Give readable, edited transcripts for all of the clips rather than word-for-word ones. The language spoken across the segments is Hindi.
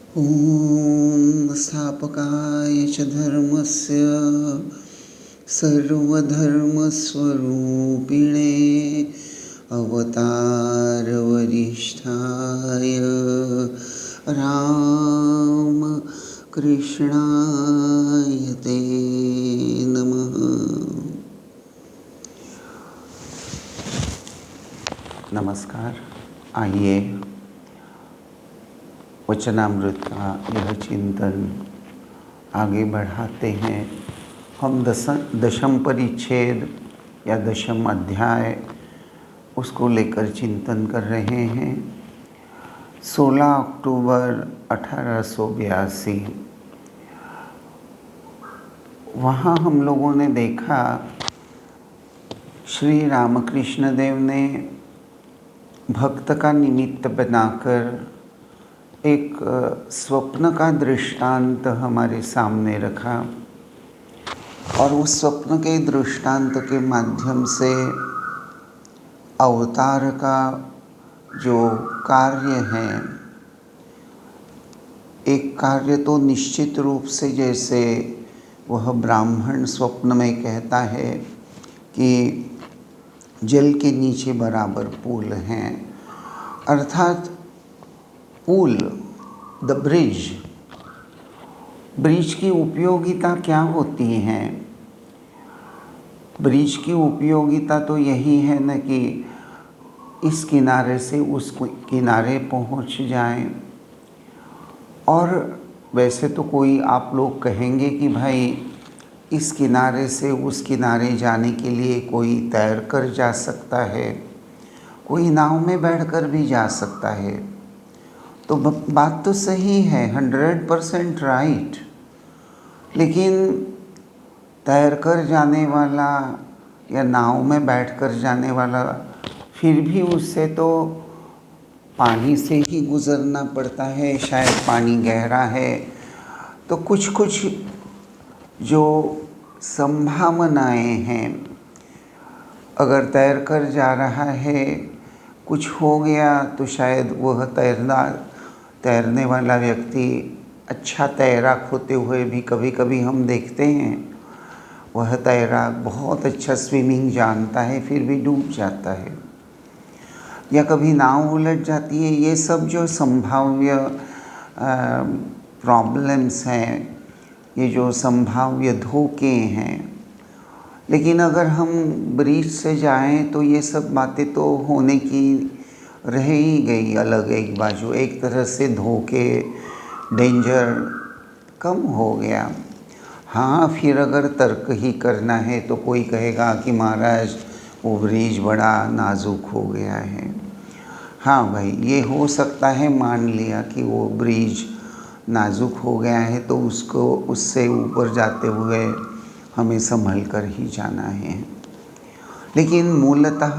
ॐ स्थापकाय च धर्मस्य सर्वधर्मस्वरूपिणे अवतारवरिष्ठाय रामकृष्णाय ते नमः। नमस्कार। आइए वचनामृत का यह चिंतन आगे बढ़ाते हैं। हम दशम परिच्छेद या दशम अध्याय उसको लेकर चिंतन कर रहे हैं। 16 अक्टूबर 1882 वहाँ हम लोगों ने देखा श्री रामकृष्ण देव ने भक्त का निमित्त बनाकर एक स्वप्न का दृष्टांत हमारे सामने रखा और उस स्वप्न के दृष्टांत के माध्यम से अवतार का जो कार्य है, एक कार्य तो निश्चित रूप से जैसे वह ब्राह्मण स्वप्न में कहता है कि जल के नीचे बराबर पुल हैं, अर्थात पुल द ब्रिज की उपयोगिता क्या होती है? ब्रिज की उपयोगिता तो यही है न कि इस किनारे से उस किनारे पहुंच जाएं। और वैसे तो कोई आप लोग कहेंगे कि भाई इस किनारे से उस किनारे जाने के लिए कोई तैर कर जा सकता है, कोई नाव में बैठकर भी जा सकता है। तो बात तो सही है, 100% राइट। लेकिन तैरकर जाने वाला या नाव में बैठकर जाने वाला फिर भी उससे तो पानी से ही गुज़रना पड़ता है। शायद पानी गहरा है तो कुछ जो संभावनाएं हैं, अगर तैरकर जा रहा है कुछ हो गया तो शायद वह तैरने वाला व्यक्ति अच्छा तैराक होते हुए भी कभी कभी हम देखते हैं वह तैराक बहुत अच्छा स्विमिंग जानता है फिर भी डूब जाता है, या कभी नाव उलट जाती है। ये सब जो संभाव्य प्रॉब्लम्स हैं, ये जो संभाव्य धोखे हैं। लेकिन अगर हम ब्रिज से जाएं तो ये सब बातें तो होने की रह ही गई अलग एक बाजू। एक तरह से धोखे, डेंजर कम हो गया। हाँ, फिर अगर तर्क ही करना है तो कोई कहेगा कि महाराज वो ब्रिज बड़ा नाजुक हो गया है। हाँ भाई, ये हो सकता है, मान लिया कि वो ब्रिज नाजुक हो गया है तो उसको उससे ऊपर जाते हुए हमें संभल कर ही जाना है। लेकिन मूलतः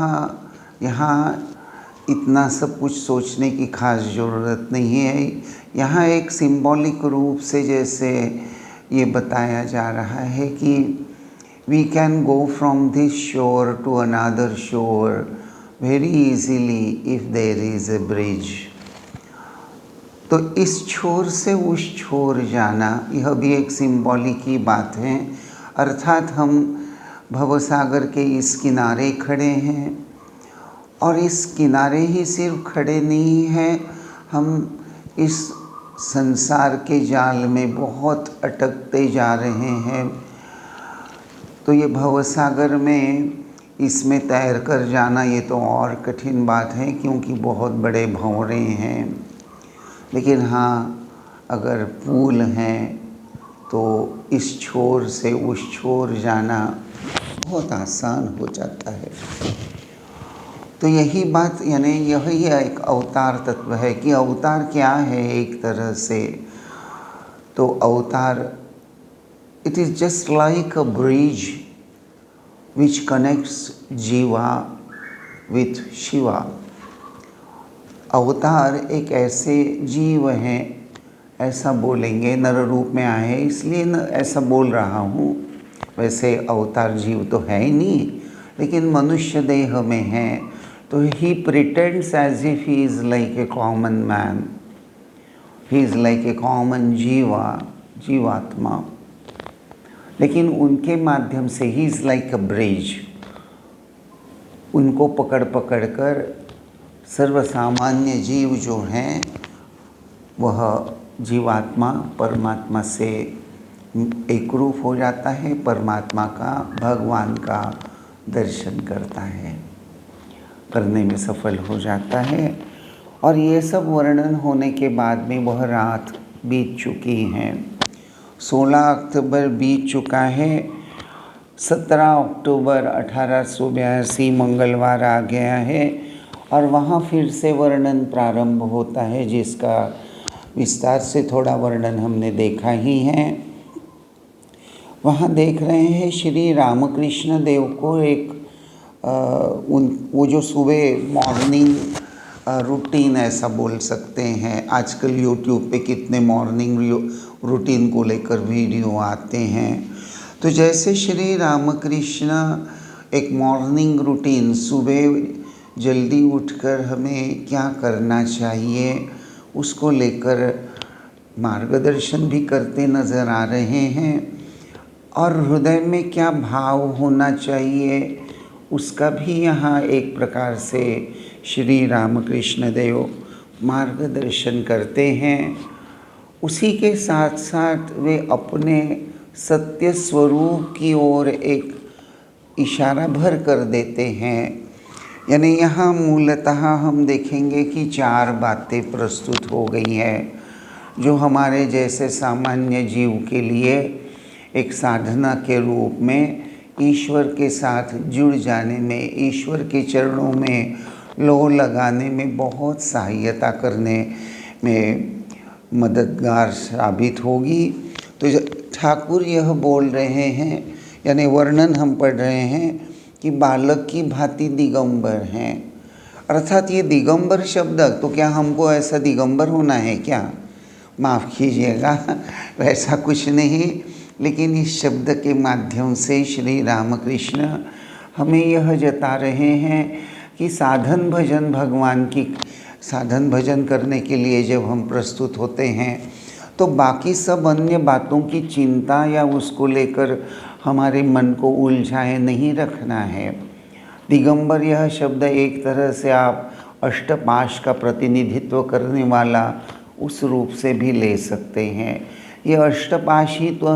यहाँ इतना सब कुछ सोचने की खास ज़रूरत नहीं है। यहाँ एक सिंबॉलिक रूप से जैसे ये बताया जा रहा है कि we can go from this shore to another shore very easily if there is a bridge. तो इस छोर से उस छोर जाना, यह भी एक सिंबॉलिक ही बात है। अर्थात हम भवसागर के इस किनारे खड़े हैं और इस किनारे ही सिर्फ खड़े नहीं हैं, हम इस संसार के जाल में बहुत अटकते जा रहे हैं। तो ये भवसागर में इसमें तैर कर जाना ये तो और कठिन बात है क्योंकि बहुत बड़े भंवरे हैं। लेकिन हाँ, अगर पुल हैं तो इस छोर से उस छोर जाना बहुत आसान हो जाता है। तो यही बात, यानी यही एक अवतार तत्व है कि अवतार क्या है। एक तरह से तो अवतार, it is just like a bridge which connects जीवा विथ शिवा। अवतार एक ऐसे जीव हैं, ऐसा बोलेंगे, नर रूप में आए हैं इसलिए ऐसा बोल रहा हूँ। वैसे अवतार जीव तो है ही नहीं, लेकिन मनुष्य देह में है तो he pretends as if he is like a common man। He is like a common जीवात्मा, लेकिन उनके माध्यम से he is like a bridge. उनको पकड़ पकड़ कर सर्वसामान्य जीव जो हैं वह जीवात्मा परमात्मा से एकरूप हो जाता है, परमात्मा का, भगवान का दर्शन करता है, करने में सफल हो जाता है। और ये सब वर्णन होने के बाद में वह रात बीत चुकी हैं। 16 अक्टूबर बीत चुका है, 17 अक्टूबर 1882 मंगलवार आ गया है और वहाँ फिर से वर्णन प्रारंभ होता है, जिसका विस्तार से थोड़ा वर्णन हमने देखा ही है। वहाँ देख रहे हैं श्री रामकृष्ण देव को एक वो जो सुबह मॉर्निंग रूटीन ऐसा बोल सकते हैं, आजकल यूट्यूब पे कितने मॉर्निंग रूटीन को लेकर वीडियो आते हैं। तो जैसे श्री रामकृष्ण एक मॉर्निंग रूटीन, सुबह जल्दी उठकर हमें क्या करना चाहिए उसको लेकर मार्गदर्शन भी करते नज़र आ रहे हैं, और हृदय में क्या भाव होना चाहिए उसका भी यहाँ एक प्रकार से श्री रामकृष्ण देव मार्गदर्शन करते हैं। उसी के साथ साथ वे अपने सत्य स्वरूप की ओर एक इशारा भर कर देते हैं। यानी यहाँ मूलतः हम देखेंगे कि 4 बातें प्रस्तुत हो गई हैं जो हमारे जैसे सामान्य जीव के लिए एक साधना के रूप में ईश्वर के साथ जुड़ जाने में, ईश्वर के चरणों में लो लगाने में बहुत सहायता करने में मददगार साबित होगी। तो ठाकुर यह बोल रहे हैं, यानी वर्णन हम पढ़ रहे हैं कि बालक की भांति दिगंबर हैं। अर्थात ये दिगंबर शब्द, तो क्या हमको ऐसा दिगंबर होना है क्या? माफ़ कीजिएगा, वैसा कुछ नहीं, लेकिन इस शब्द के माध्यम से श्री रामकृष्ण हमें यह जता रहे हैं कि साधन भजन, भगवान की साधन भजन करने के लिए जब हम प्रस्तुत होते हैं तो बाकी सब अन्य बातों की चिंता या उसको लेकर हमारे मन को उलझाए नहीं रखना है। दिगंबर यह शब्द एक तरह से आप अष्टपाश का प्रतिनिधित्व करने वाला उस रूप से भी ले सकते हैं। ये अष्टपाश ही तो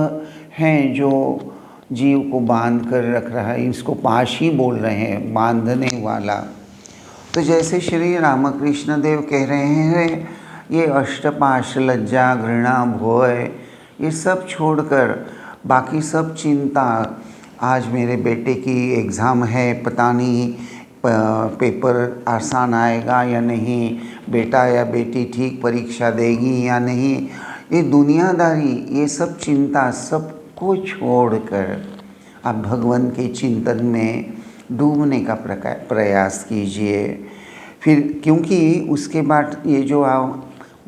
हैं जो जीव को बांध कर रख रहा है, इसको पाश ही बोल रहे हैं, बांधने वाला। तो जैसे श्री रामकृष्ण देव कह रहे हैं, ये अष्टपाश, लज्जा, घृणा, भय, ये सब छोड़कर बाकी सब चिंता, आज मेरे बेटे की एग्ज़ाम है, पता नहीं पेपर आसान आएगा या नहीं, बेटा या बेटी ठीक परीक्षा देगी या नहीं, ये दुनियादारी, ये सब चिंता सबको छोड़कर आप भगवान के चिंतन में डूबने का प्रयास कीजिए। फिर क्योंकि उसके बाद ये जो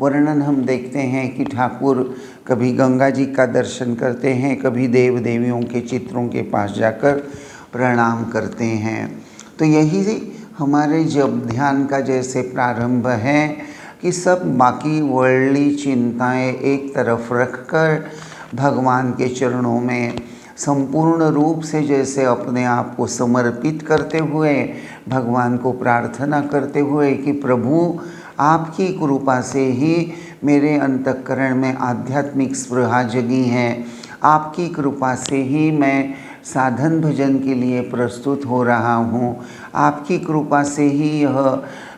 वर्णन हम देखते हैं कि ठाकुर कभी गंगा जी का दर्शन करते हैं, कभी देव देवियों के चित्रों के पास जाकर प्रणाम करते हैं। तो यही हमारे जब ध्यान का जैसे प्रारंभ है कि सब बाकी वर्ldly चिंताएं एक तरफ रखकर भगवान के चरणों में संपूर्ण रूप से जैसे अपने आप को समर्पित करते हुए, भगवान को प्रार्थना करते हुए कि प्रभु आपकी कृपा से ही मेरे अंतःकरण में आध्यात्मिक स्पृहा जगी है, आपकी कृपा से ही मैं साधन भजन के लिए प्रस्तुत हो रहा हूँ, आपकी कृपा से ही यह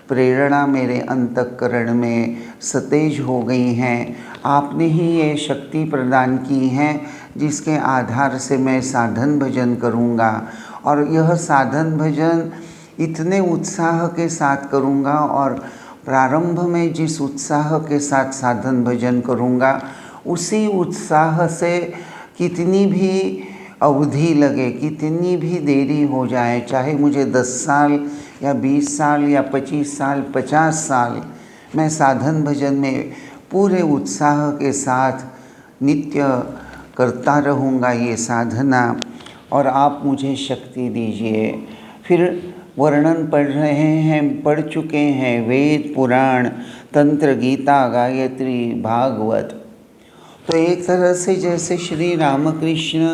प्रेरणा मेरे अंतःकरण में सतेज हो गई हैं, आपने ही ये शक्ति प्रदान की है जिसके आधार से मैं साधन भजन करूँगा, और यह साधन भजन इतने उत्साह के साथ करूँगा, और प्रारंभ में जिस उत्साह के साथ साधन भजन करूँगा उसी उत्साह से कितनी भी अवधि लगे, कितनी भी देरी हो जाए, चाहे मुझे 10 साल या 20 साल या 25 साल 50 साल, मैं साधन भजन में पूरे उत्साह के साथ नित्य करता रहूँगा ये साधना, और आप मुझे शक्ति दीजिए। फिर वर्णन पढ़ चुके हैं वेद पुराण तंत्र गीता गायत्री भागवत। तो एक तरह से जैसे श्री रामकृष्ण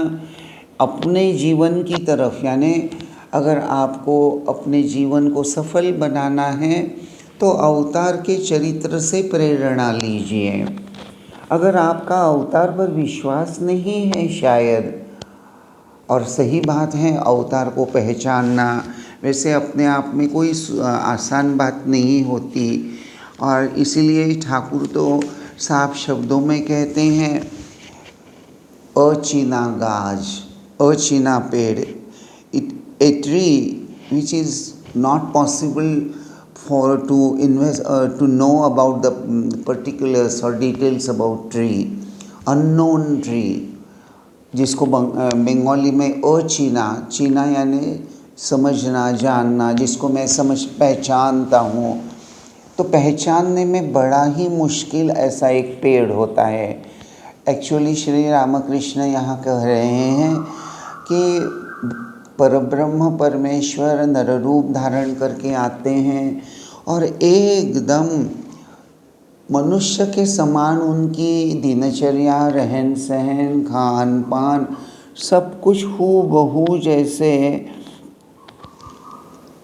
अपने जीवन की तरफ, यानी अगर आपको अपने जीवन को सफल बनाना है तो अवतार के चरित्र से प्रेरणा लीजिए। अगर आपका अवतार पर विश्वास नहीं है शायद, और सही बात है अवतार को पहचानना वैसे अपने आप में कोई आसान बात नहीं होती, और इसीलिए ठाकुर तो साफ शब्दों में कहते हैं अचीना गाज, अचीना पेड़, a tree which is not possible for to know about the particulars or details about tree, unknown tree, जिसको बंगाली में अचीना, चीना यानी समझना जानना, जिसको मैं पहचानता हूँ, तो पहचानने में बड़ा ही मुश्किल ऐसा एक पेड़ होता है। एक्चुअली श्री रामकृष्ण यहाँ कह रहे हैं कि परब्रह्म परमेश्वर नर रूप धारण करके आते हैं और एकदम मनुष्य के समान उनकी दिनचर्या, रहन सहन, खान पान सब कुछ हूबहू जैसे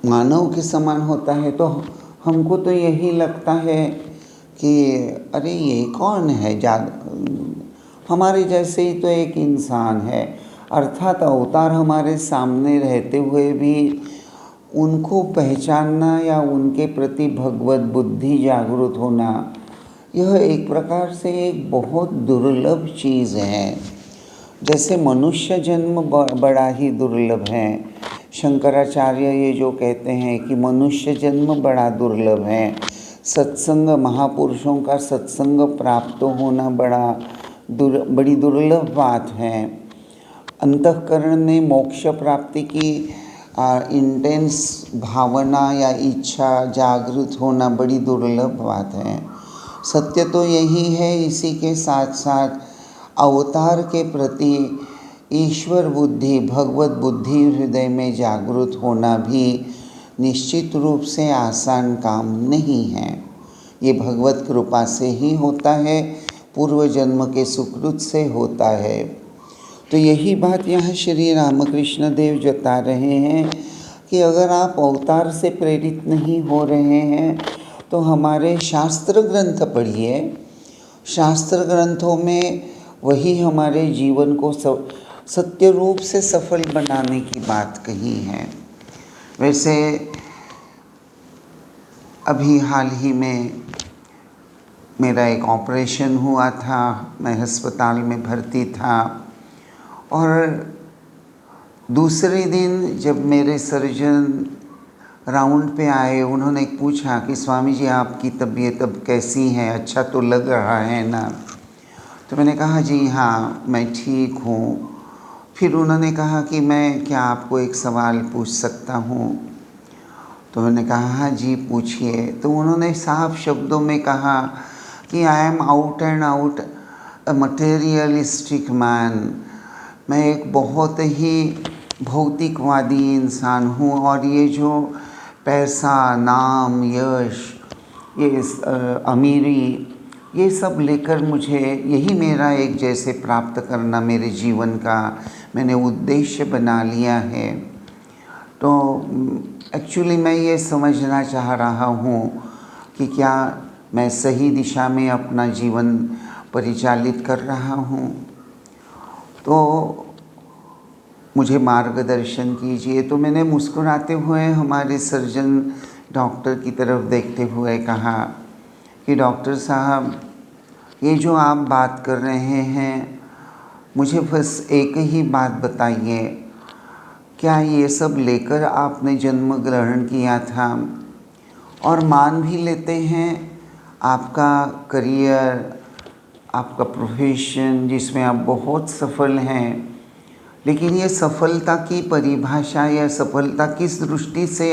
मानव के समान होता है। तो हमको तो यही लगता है कि अरे ये कौन है, हमारे जैसे ही तो एक इंसान है। अर्थात अवतार हमारे सामने रहते हुए भी उनको पहचानना या उनके प्रति भगवत बुद्धि जागृत होना, यह एक प्रकार से एक बहुत दुर्लभ चीज़ है। जैसे मनुष्य जन्म बड़ा ही दुर्लभ है। शंकराचार्य ये जो कहते हैं कि मनुष्य जन्म बड़ा दुर्लभ है, सत्संग, महापुरुषों का सत्संग प्राप्त होना बड़ी दुर्लभ बात है। अंतःकरण में मोक्ष प्राप्ति की इंटेंस भावना या इच्छा जागृत होना बड़ी दुर्लभ बात है। सत्य तो यही है। इसी के साथ साथ अवतार के प्रति ईश्वर बुद्धि, भगवत बुद्धि हृदय में जागृत होना भी निश्चित रूप से आसान काम नहीं है। ये भगवत कृपा से ही होता है, पूर्व जन्म के सुकृत से होता है। तो यही बात यहाँ श्री रामकृष्ण देव जता रहे हैं कि अगर आप अवतार से प्रेरित नहीं हो रहे हैं तो हमारे शास्त्र ग्रंथ पढ़िए। शास्त्र ग्रंथों में वही हमारे जीवन को सत्य रूप से सफल बनाने की बात कही है। वैसे अभी हाल ही में मेरा एक ऑपरेशन हुआ था, मैं अस्पताल में भर्ती था, और दूसरे दिन जब मेरे सर्जन राउंड पे आए, उन्होंने पूछा कि स्वामी जी आपकी तबीयत अब कैसी है, अच्छा तो लग रहा है ना। तो मैंने कहा जी हाँ मैं ठीक हूँ। फिर उन्होंने कहा कि मैं क्या आपको एक सवाल पूछ सकता हूँ। तो मैंने कहा हाँ जी पूछिए। तो उन्होंने साफ शब्दों में कहा कि I am out and out a materialistic man, मैं एक बहुत ही भौतिकवादी इंसान हूँ, और ये जो पैसा, नाम, यश, ये अमीरी, ये सब लेकर मुझे यही मेरा एक जैसे प्राप्त करना मेरे जीवन का मैंने उद्देश्य बना लिया है। तो एक्चुअली मैं ये समझना चाह रहा हूँ कि क्या मैं सही दिशा में अपना जीवन परिचालित कर रहा हूँ, तो मुझे मार्गदर्शन कीजिए। तो मैंने मुस्कुराते हुए हमारे सर्जन डॉक्टर की तरफ देखते हुए कहा कि डॉक्टर साहब ये जो आप बात कर रहे हैं, मुझे बस एक ही बात बताइए, क्या ये सब लेकर आपने जन्म ग्रहण किया था? और मान भी लेते हैं आपका करियर, आपका प्रोफेशन जिसमें आप बहुत सफल हैं, लेकिन ये सफलता की परिभाषा या सफलता किस दृष्टि से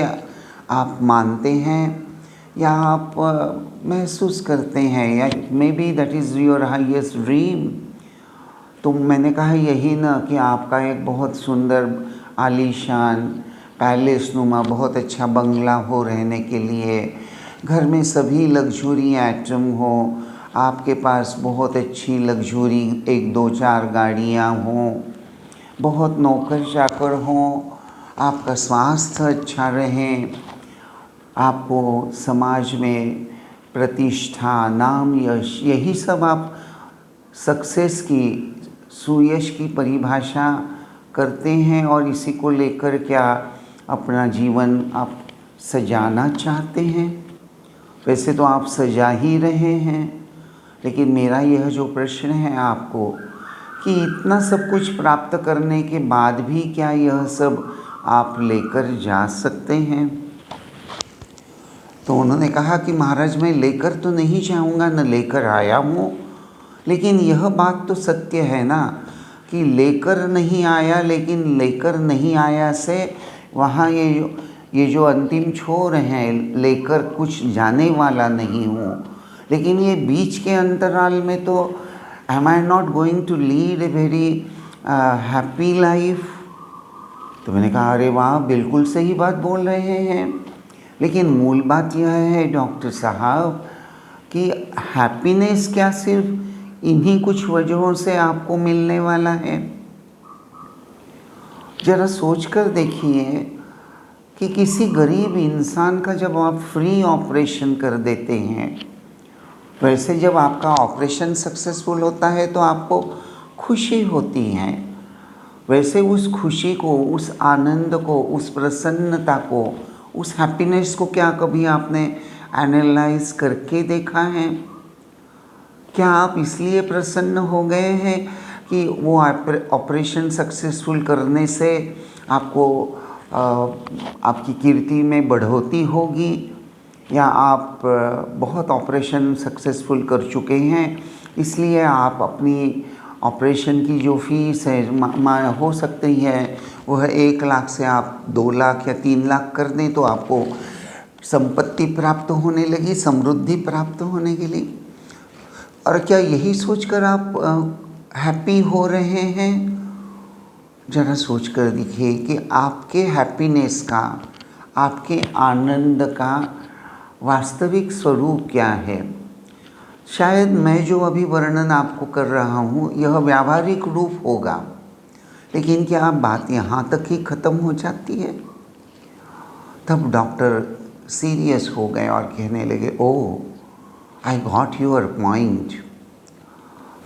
आप मानते हैं या आप महसूस करते हैं, या may be that is your highest dream. तो मैंने कहा यही ना कि आपका एक बहुत सुंदर आलीशान पैलेस नुमा बहुत अच्छा बंगला हो रहने के लिए, घर में सभी लग्जरी आइटम हो, आपके पास बहुत अच्छी लग्जरी 1 2 4 गाड़ियाँ हों, बहुत नौकर चाकर हों, आपका स्वास्थ्य अच्छा रहे, आपको समाज में प्रतिष्ठा, नाम, यश, यही सब आप सक्सेस की, सुयश की परिभाषा करते हैं और इसी को लेकर क्या अपना जीवन आप सजाना चाहते हैं। वैसे तो आप सजा ही रहे हैं, लेकिन मेरा यह जो प्रश्न है आपको कि इतना सब कुछ प्राप्त करने के बाद भी क्या यह सब आप लेकर जा सकते हैं। तो उन्होंने कहा कि महाराज मैं लेकर तो नहीं जाऊंगा, न लेकर आया हूँ, लेकिन यह बात तो सत्य है ना कि लेकर नहीं आया, लेकिन लेकर नहीं आया से वहाँ ये जो अंतिम छोर हैं, लेकर कुछ जाने वाला नहीं हूँ, लेकिन ये बीच के अंतराल में तो am I not going to lead a very happy life. तो मैंने कहा अरे वाह, बिल्कुल सही बात बोल रहे हैं, लेकिन मूल बात यह है डॉक्टर साहब कि हैप्पीनेस क्या सिर्फ इन्हीं कुछ वजहों से आपको मिलने वाला है। ज़रा सोच कर देखिए कि किसी गरीब इंसान का जब आप फ्री ऑपरेशन कर देते हैं, वैसे जब आपका ऑपरेशन सक्सेसफुल होता है तो आपको खुशी होती है, वैसे उस खुशी को, उस आनंद को, उस प्रसन्नता को, उस हैप्पीनेस को क्या कभी आपने एनालाइज करके देखा है? क्या आप इसलिए प्रसन्न हो गए हैं कि वो ऑपरेशन सक्सेसफुल करने से आपको आपकी कीर्ति में बढ़ोतरी होगी, या आप बहुत ऑपरेशन सक्सेसफुल कर चुके हैं इसलिए आप अपनी ऑपरेशन की जो फीस है हो सकती है वह 1 लाख से आप 2 लाख या 3 लाख कर दें तो आपको संपत्ति प्राप्त होने लगी, समृद्धि प्राप्त होने के लिए। और क्या यही सोचकर आप हैप्पी हो रहे हैं? ज़रा सोच कर देखिए कि आपके हैप्पीनेस का, आपके आनंद का वास्तविक स्वरूप क्या है। शायद मैं जो अभी वर्णन आपको कर रहा हूँ यह व्यावहारिक रूप होगा, लेकिन क्या बात यहाँ तक ही ख़त्म हो जाती है? तब डॉक्टर सीरियस हो गए और कहने लगे, ओह आई गॉट योर पॉइंट।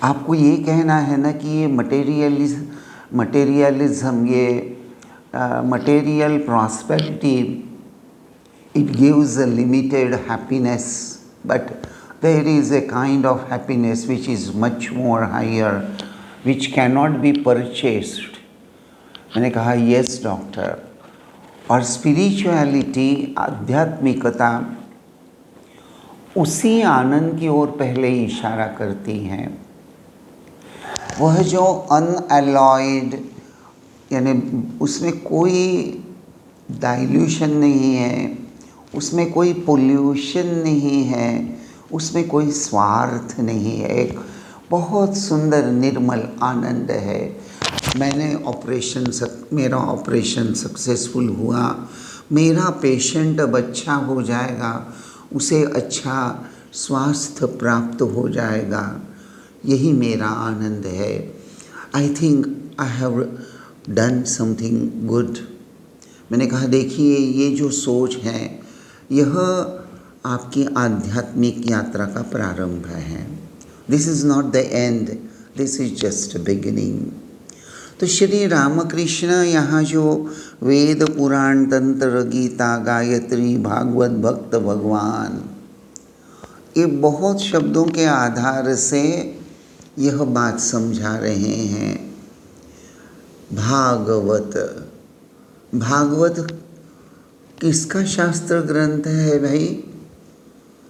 आपको ये कहना है ना कि ये मटेरियलिज्म, ये material prosperity, it gives a limited happiness, but there is a kind of happiness which is much more higher, which cannot be purchased. मैंने कहा yes डॉक्टर। और स्पिरिचुअलिटी, आध्यात्मिकता उसी आनंद की ओर पहले इशारा करती हैं, वह जो अनअलॉयड, यानी उसमें कोई डाइल्यूशन नहीं है, उसमें कोई पोल्यूशन नहीं है, उसमें कोई स्वार्थ नहीं है, एक बहुत सुंदर निर्मल आनंद है। मेरा ऑपरेशन सक्सेसफुल हुआ, मेरा पेशेंट अब अच्छा हो जाएगा, उसे अच्छा स्वास्थ्य प्राप्त हो जाएगा, यही मेरा आनंद है। I think I have done something good. मैंने कहा देखिए ये जो सोच है यह आपकी आध्यात्मिक यात्रा का प्रारंभ है। This is not the end, this is just beginning. तो श्री रामकृष्ण यहाँ जो वेद, पुराण, तंत्र, गीता, गायत्री, भागवत, भक्त, भगवान, ये बहुत शब्दों के आधार से यह बात समझा रहे हैं। भागवत किसका शास्त्र ग्रंथ है भाई?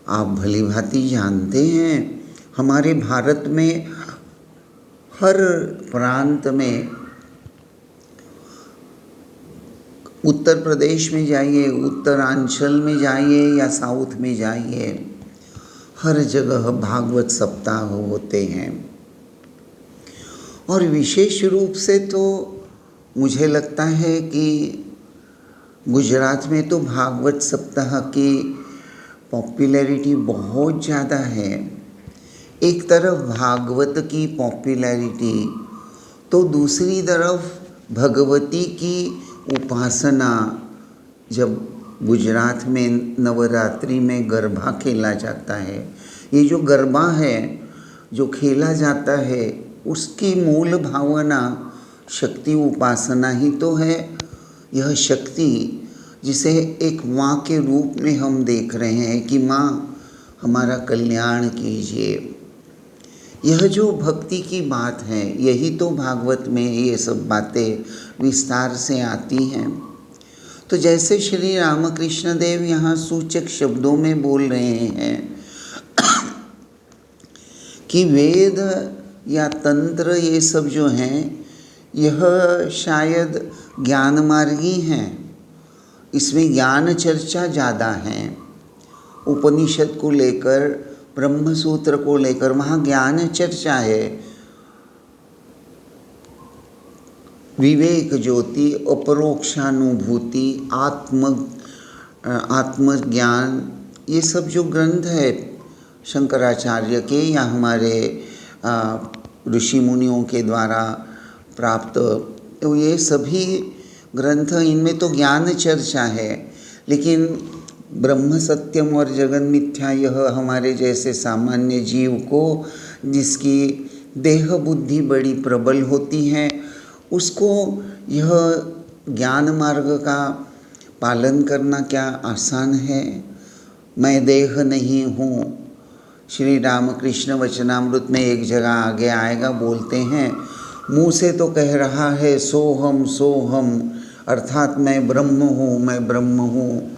आप भली भांति जानते हैं, हमारे भारत में हर प्रांत में, उत्तर प्रदेश में जाइए, उत्तरांचल में जाइए या साउथ में जाइए, हर जगह भागवत सप्ताह होते हैं। और विशेष रूप से तो मुझे लगता है कि गुजरात में तो भागवत सप्ताह की पॉपुलैरिटी बहुत ज़्यादा है। एक तरफ भागवत की पॉपुलैरिटी तो दूसरी तरफ भगवती की उपासना। जब गुजरात में नवरात्रि में गरबा खेला जाता है, ये जो गरबा है जो खेला जाता है उसकी मूल भावना शक्ति उपासना ही तो है। यह शक्ति जिसे एक माँ के रूप में हम देख रहे हैं कि माँ हमारा कल्याण कीजिए, यह जो भक्ति की बात है यही तो भागवत में ये सब बातें विस्तार से आती हैं। तो जैसे श्री रामकृष्ण देव यहाँ सूचक शब्दों में बोल रहे हैं कि वेद या तंत्र ये सब जो हैं यह शायद ज्ञान मार्गी हैं, इसमें ज्ञान चर्चा ज़्यादा है। उपनिषद को लेकर, ब्रह्म सूत्र को लेकर वहाँ ज्ञान चर्चा है। विवेक ज्योति, अपरोक्षानुभूति, आत्मज्ञान, ये सब जो ग्रंथ है शंकराचार्य के या हमारे ऋषि मुनियों के द्वारा प्राप्त, तो ये सभी ग्रंथ, इनमें तो ज्ञान चर्चा है। लेकिन ब्रह्म सत्यम और जगन मिथ्या यह हमारे जैसे सामान्य जीव को, जिसकी देह बुद्धि बड़ी प्रबल होती है, उसको यह ज्ञान मार्ग का पालन करना क्या आसान है? मैं देह नहीं हूँ। श्री रामकृष्ण वचनामृत में एक जगह आगे आएगा, बोलते हैं मुँह से तो कह रहा है सोहम सोहम, अर्थात मैं ब्रह्म हूँ, मैं ब्रह्म हूँ,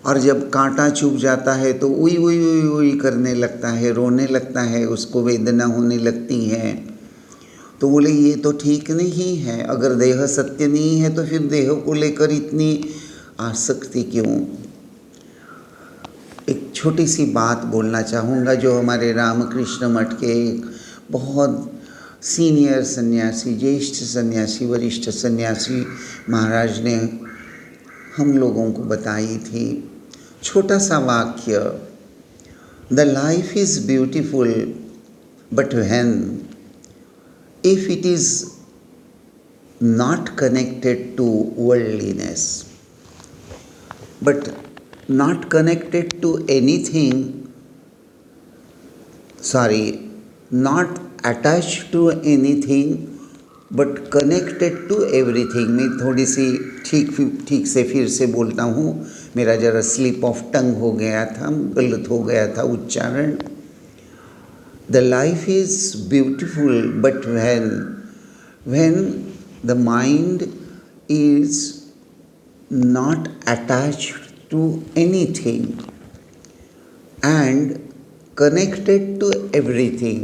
और जब कांटा चुभ जाता है तो उई उई उई उई करने लगता है, रोने लगता है, उसको वेदना होने लगती है। तो बोले ये तो ठीक नहीं है। अगर देह सत्य नहीं है तो फिर देह को लेकर इतनी आसक्ति क्यों? एक छोटी सी बात बोलना चाहूँगा जो हमारे रामकृष्ण मठ के एक बहुत सीनियर सन्यासी, ज्येष्ठ सन्यासी, वरिष्ठ सन्यासी महाराज ने हम लोगों को बताई थी। छोटा सा वाक्य, the life is beautiful but when if it is not connected to worldliness, but not connected to anything, not attached to anything but connected to everything। मैं थोड़ी सी ठीक से फिर से बोलता हूँ, मेरा जरा स्लिप ऑफ टंग हो गया था, गलत हो गया था उच्चारण। The life is beautiful but when the mind is not attached to anything and connected to everything।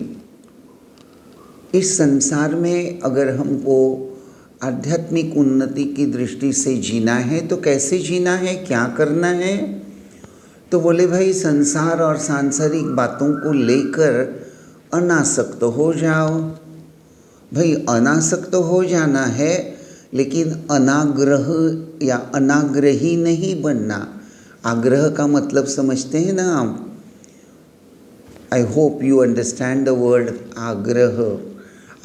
इस संसार में अगर हमको आध्यात्मिक उन्नति की दृष्टि से जीना है तो कैसे जीना है, क्या करना है? तो बोले भाई संसार और सांसारिक बातों को लेकर अनासक्त हो जाओ। भाई अनासक्त हो जाना है, लेकिन अनाग्रह या अनाग्रही नहीं बनना। आग्रह का मतलब समझते हैं ना आप? I hope you understand the word आग्रह।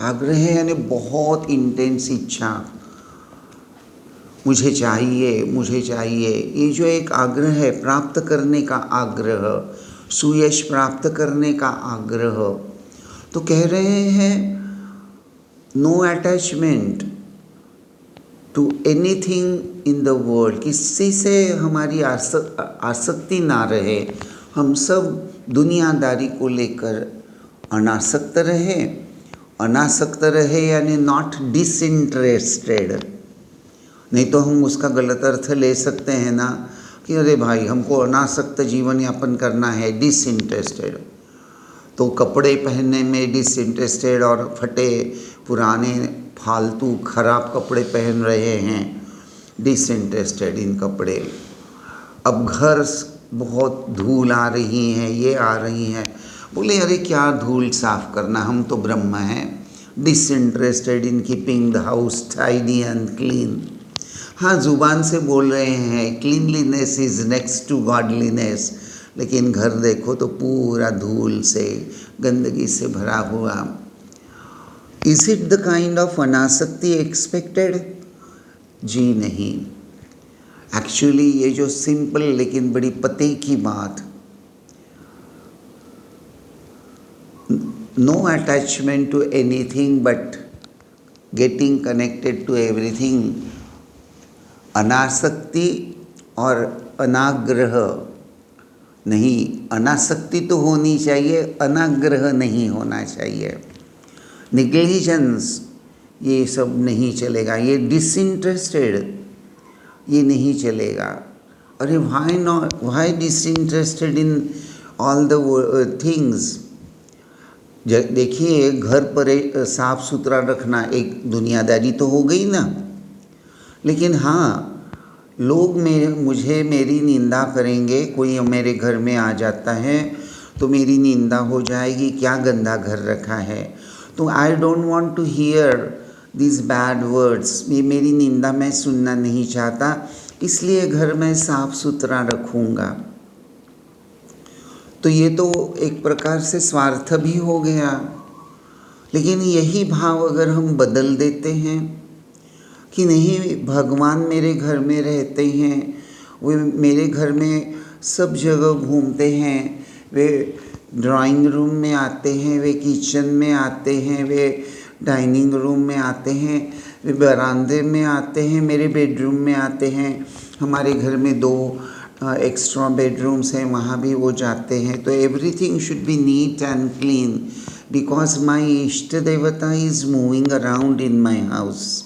आग्रह यानी बहुत इंटेंस इच्छा, मुझे चाहिए मुझे चाहिए। ये जो एक आग्रह है, प्राप्त करने का आग्रह, सुयश प्राप्त करने का आग्रह, तो कह रहे हैं no attachment to anything in the world. किसी से हमारी आसक्ति ना रहे, हम सब दुनियादारी को लेकर अनासक्त रहे। अनासक्त रहे यानी नॉट डिसइंटरेस्टेड। नहीं तो हम उसका गलत अर्थ ले सकते हैं ना कि अरे भाई हमको अनासक्त जीवन यापन करना है, डिसइंटरेस्टेड। तो कपड़े पहनने में डिसइंटरेस्टेड और फटे पुराने फालतू खराब कपड़े पहन रहे हैं, डिसइंटरेस्टेड इन कपड़े। अब घर बहुत धूल आ रही है, ये आ रही है, बोले अरे क्या धूल साफ करना, हम तो ब्रह्म हैं। Disinterested in keeping the house tidy and clean. हाँ, ज़ुबान से बोल रहे हैं cleanliness is next to godliness, लेकिन घर देखो तो पूरा धूल से, गंदगी से भरा हुआ। Is it the kind of अनासक्ति एक्सपेक्टेड? जी नहीं। एक्चुअली ये जो सिंपल लेकिन बड़ी पते की बात, no attachment to anything but getting connected to everything, अनासक्ति और अनाग्रह नहीं। अनासक्ति तो होनी चाहिए, अनाग्रह नहीं होना चाहिए। निग्लिजेंस, ये सब नहीं चलेगा। ये डिसइंटरेस्टेड, ये नहीं चलेगा। अरे why not, why disinterested in all the things? देखिए, घर पर साफ सुथरा रखना एक दुनियादारी तो हो गई ना, लेकिन हाँ, लोग मुझे मेरी निंदा करेंगे। कोई मेरे घर में आ जाता है तो मेरी निंदा हो जाएगी, क्या गंदा घर रखा है। तो I don't want to hear this bad words, ये मेरी निंदा मैं सुनना नहीं चाहता, इसलिए घर में साफ सुथरा रखूँगा। तो ये तो एक प्रकार से स्वार्थ भी हो गया। लेकिन यही भाव अगर हम बदल देते हैं कि नहीं, भगवान मेरे घर में रहते हैं, वे मेरे घर में सब जगह घूमते हैं, वे ड्राइंग रूम में आते हैं, वे किचन में आते हैं, वे डाइनिंग रूम में आते हैं, वे बरामदे में आते हैं, मेरे बेडरूम में आते हैं। हमारे घर में 2 एक्स्ट्रा बेडरूम्स हैं, वहाँ भी वो जाते हैं। तो everything should be neat and clean because my इष्ट देवता is moving around in my house.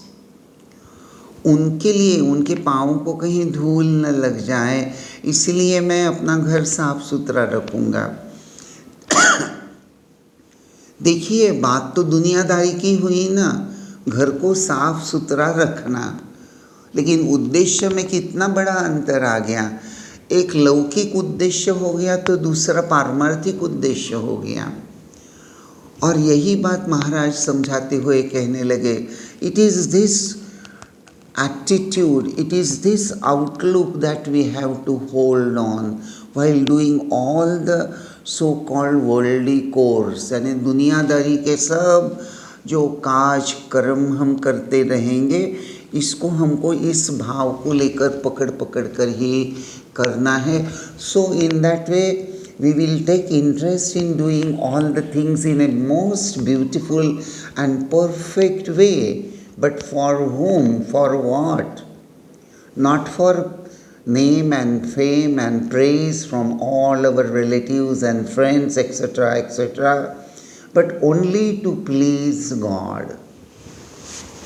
उनके लिए, उनके पाँव को कहीं धूल न लग जाए, इसलिए मैं अपना घर साफ सुथरा रखूँगा। देखिए, बात तो दुनियादारी की हुई ना, घर को साफ सुथरा रखना, लेकिन उद्देश्य में कितना बड़ा अंतर आ गया। एक लौकिक उद्देश्य हो गया तो दूसरा पारमार्थिक उद्देश्य हो गया। और यही बात महाराज समझाते हुए कहने लगे, it is this attitude, it is this outlook that we have to hold on while doing all the so-called worldly course। यानी दुनियादारी के सब जो काज कर्म हम करते रहेंगे, इसको हमको इस भाव को लेकर पकड़ पकड़ कर ही करना है। So in that way we will take interest in doing all the things in a most beautiful and perfect way. But for whom? For what? Not for name and fame and praise from all our relatives and friends, etc., etc., but only to please God.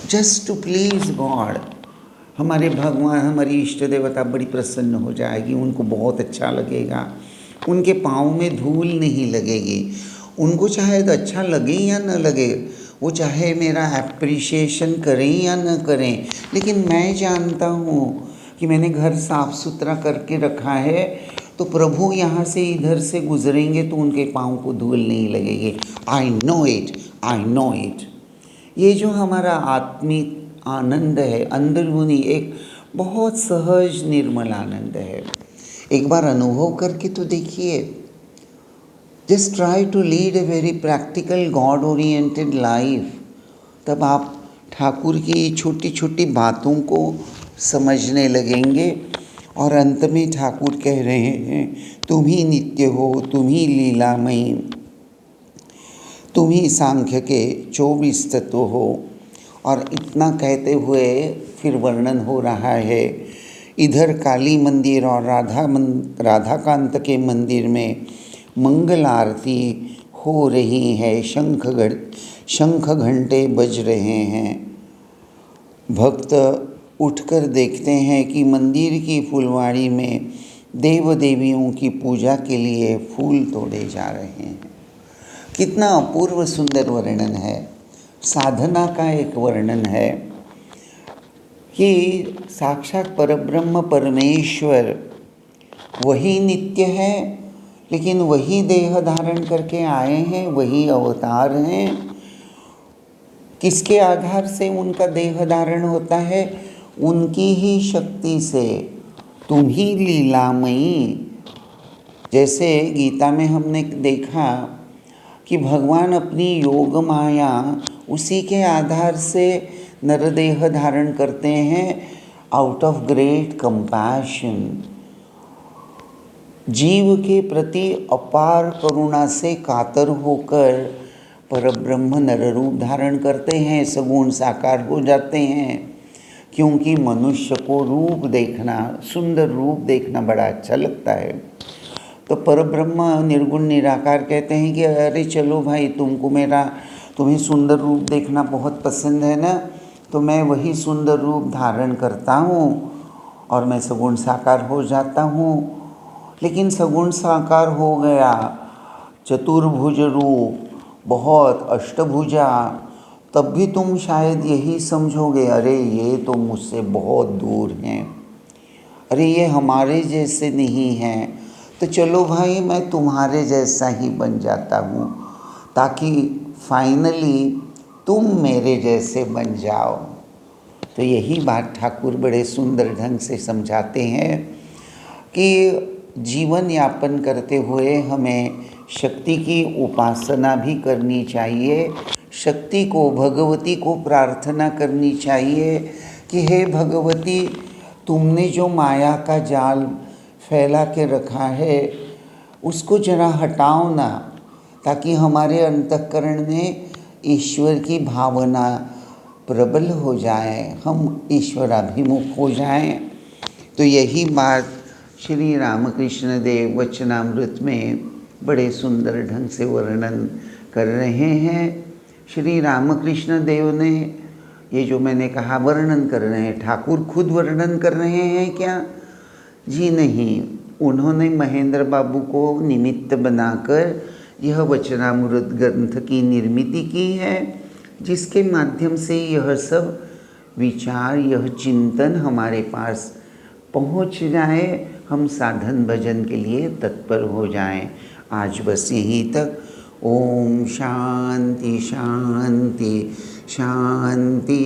Just to please God. हमारे भगवान, हमारी इष्ट देवता बड़ी प्रसन्न हो जाएगी, उनको बहुत अच्छा लगेगा, उनके पाँव में धूल नहीं लगेगी। उनको चाहे तो अच्छा लगे या न लगे, वो चाहे मेरा एप्रिशिएशन करें या न करें, लेकिन मैं जानता हूँ कि मैंने घर साफ सुथरा करके रखा है, तो प्रभु यहाँ से इधर से गुजरेंगे तो उनके पाँव को धूल नहीं लगेगी। I know it, I know it. ये जो हमारा आत्मिक आनंद है, अंदरूनी एक बहुत सहज निर्मल आनंद है। एक बार अनुभव करके तो देखिए। Just try to lead a very practical God oriented life, तब आप ठाकुर की छोटी छोटी बातों को समझने लगेंगे। और अंत में ठाकुर कह रहे हैं, तुम ही नित्य हो, तुम ही लीलामयी, तुम ही सांख्य के 24 तत्व हो। और इतना कहते हुए फिर वर्णन हो रहा है, इधर काली मंदिर और राधाकांत के मंदिर में मंगल आरती हो रही है, शंख घंटे बज रहे हैं। भक्त उठकर देखते हैं कि मंदिर की फुलवाड़ी में देव देवियों की पूजा के लिए फूल तोड़े जा रहे हैं। कितना अपूर्व सुंदर वर्णन है, साधना का एक वर्णन है कि साक्षात परब्रह्म परमेश्वर वही नित्य है, लेकिन वही देह धारण करके आए हैं, वही अवतार हैं। किसके आधार से उनका देह धारण होता है? उनकी ही शक्ति से, तुम ही लीलामयी। जैसे गीता में हमने देखा कि भगवान अपनी योग माया उसी के आधार से नरदेह धारण करते हैं, आउट ऑफ ग्रेट कंपैशन। जीव के प्रति अपार करुणा से कातर होकर परब्रह्म नर रूप धारण करते हैं, सगुण साकार हो जाते हैं। क्योंकि मनुष्य को रूप देखना, सुंदर रूप देखना बड़ा अच्छा लगता है। तो परब्रह्म निर्गुण निराकार कहते हैं कि अरे चलो भाई, तुम्हें सुंदर रूप देखना बहुत पसंद है ना, तो मैं वही सुंदर रूप धारण करता हूँ और मैं सगुण साकार हो जाता हूँ। लेकिन सगुण साकार हो गया, चतुर्भुज रूप, बहुत अष्टभुजा, तब भी तुम शायद यही समझोगे, अरे ये तो मुझसे बहुत दूर हैं, अरे ये हमारे जैसे नहीं हैं। तो चलो भाई, मैं तुम्हारे जैसा ही बन जाता हूँ, ताकि फाइनली तुम मेरे जैसे बन जाओ। तो यही बात ठाकुर बड़े सुंदर ढंग से समझाते हैं कि जीवन यापन करते हुए हमें शक्ति की उपासना भी करनी चाहिए, शक्ति को, भगवती को प्रार्थना करनी चाहिए कि हे भगवती, तुमने जो माया का जाल फैला के रखा है उसको जरा हटाओ ना, ताकि हमारे अंतःकरण में ईश्वर की भावना प्रबल हो जाए, हम ईश्वराभिमुख हो जाएं। तो यही बात श्री रामकृष्ण देव वचनामृत में बड़े सुंदर ढंग से वर्णन कर रहे हैं। श्री रामकृष्ण देव ने ये जो मैंने कहा वर्णन कर रहे हैं, ठाकुर खुद वर्णन कर रहे हैं क्या? जी नहीं, उन्होंने महेंद्र बाबू को निमित्त बनाकर यह वचनामृत ग्रंथ की निर्मिति की है, जिसके माध्यम से यह सब विचार, यह चिंतन हमारे पास पहुंच जाए, हम साधन भजन के लिए तत्पर हो जाएं। आज बस यहीं तक। ओम शांति शांति शांति।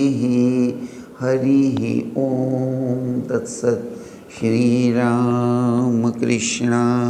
हरि ओम तत्सत। श्री राम कृष्णार्पणमस्तु।